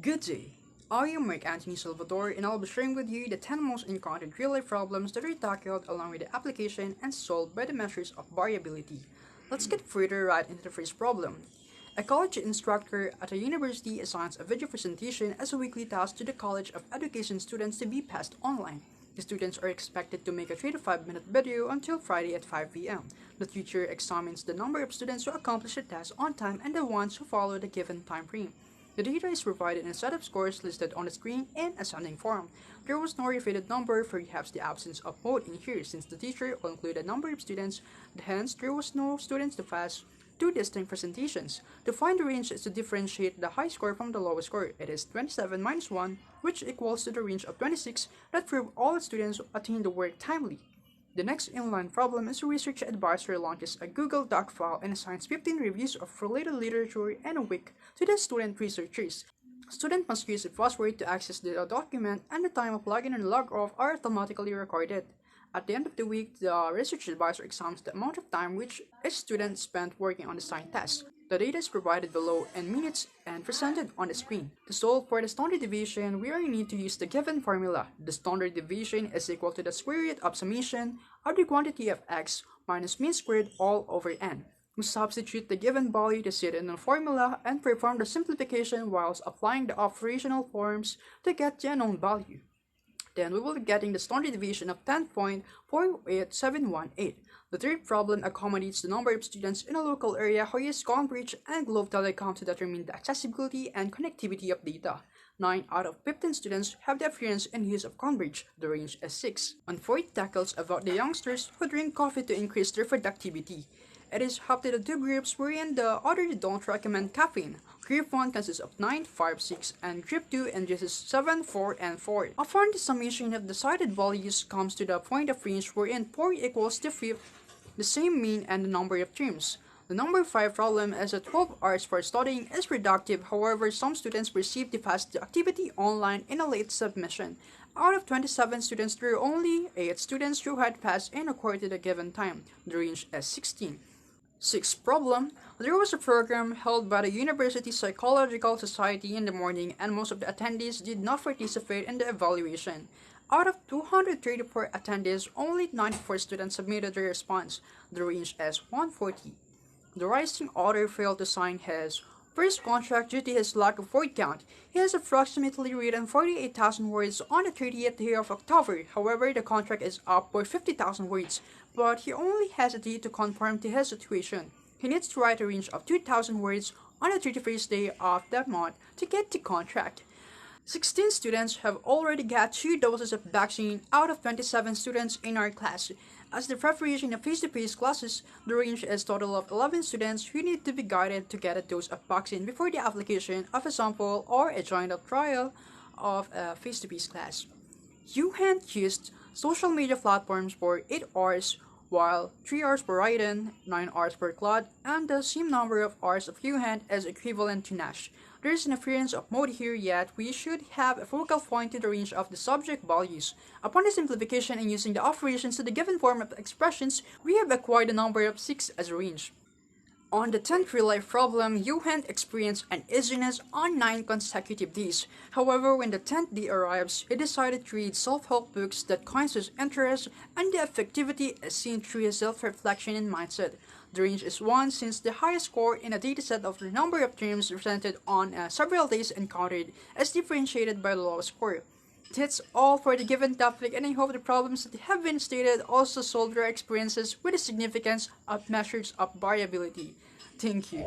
Good day. I am Mike Anthony Salvador and I'll be sharing with you the 10 most encountered real-life problems that are tackled along with the application and solved by the measures of variability. Let's get further right into the first problem. A college instructor at a university assigns a video presentation as a weekly task to the College of Education students to be passed online. The students are expected to make a 3 to 5 minute video until Friday at 5 p.m. The teacher examines the number of students who accomplish the task on time and the ones who follow the given time frame. The data is provided in a set of scores listed on the screen in ascending form. There was no repeated number, perhaps the absence of mode in here since the teacher will include a number of students, hence there was no students to pass two distinct presentations. To find the range is to differentiate the high score from the lowest score. It is 27 minus 1, which equals to the range of 26 that prove all students attain the work timely. The next inline problem is a research advisor launches a Google Doc file and assigns 15 reviews of related literature and a week to the student researchers. Student must use a password to access the document and the time of login and log off are automatically recorded. At the end of the week, the research advisor examines the amount of time which each student spent working on the assigned task. The data is provided below in minutes and presented on the screen. To solve for the standard deviation, we only need to use the given formula. The standard deviation is equal to the square root of summation of the quantity of x minus mean squared all over n. We substitute the given value to sit in the formula and perform the simplification whilst applying the operational forms to get the unknown value. Then we will be getting the standard deviation of 10.48718. The third problem accommodates the number of students in a local area who use Cambridge and Globe Telecom to determine the accessibility and connectivity of data. 9 out of 15 students have the appearance and use of Cambridge. The range is 6. And fourth tackles about the youngsters who drink coffee to increase their productivity. It is half to the two groups wherein the other don't recommend caffeine. Group 1 consists of 9, 5, 6, and Group 2 induces 7, 4, and 4. Upon the summation of decided values comes to the point of range wherein 4 equals the fifth, the same mean and the number of terms. The number 5 problem is that 12 hours for studying is reductive, however some students perceive to pass the activity online in a late submission. Out of 27 students, there are only 8 students who had passed in according to the given time. The range is 16. Sixth problem, there was a program held by the University Psychological Society in the morning and most of the attendees did not participate in the evaluation. Out of 234 attendees, only 94 students submitted their response. The range is 140. The rising author failed to sign his first contract due to his lack of word count. He has approximately written 48,000 words on the 30th day of October. However, the contract is up by 50,000 words, but he only has a day to conform to his situation. He needs to write a range of 2,000 words on the 31st day of that month to get the contract. 16 students have already got 2 doses of vaccine out of 27 students in our class. As the preparation of face-to-face classes, the range is total of 11 students who need to be guided to get a dose of vaccine before the application of a sample or a joint-up trial of a face-to-face class. Yuhan used social media platforms for 8 hours, while 3 hours per write-in, 9 hours per cloud, and the same number of hours of Yuhan is equivalent to Nash. There is an appearance of mode here, yet we should have a focal point to the range of the subject values. Upon the simplification and using the operations to the given form of expressions, we have acquired the number of 6 as a range. On the 10th real-life problem, Johan experienced uneasiness on 9 consecutive days. However, when the 10th day arrives, he decided to read self-help books that coins his interest, and the effectivity is seen through his self-reflection and mindset. The range is 1 since the highest score in a dataset of the number of terms presented on several days encountered is differentiated by the lowest score. That's all for the given topic, and I hope the problems that have been stated also solve your experiences with the significance of measures of variability. Thank you.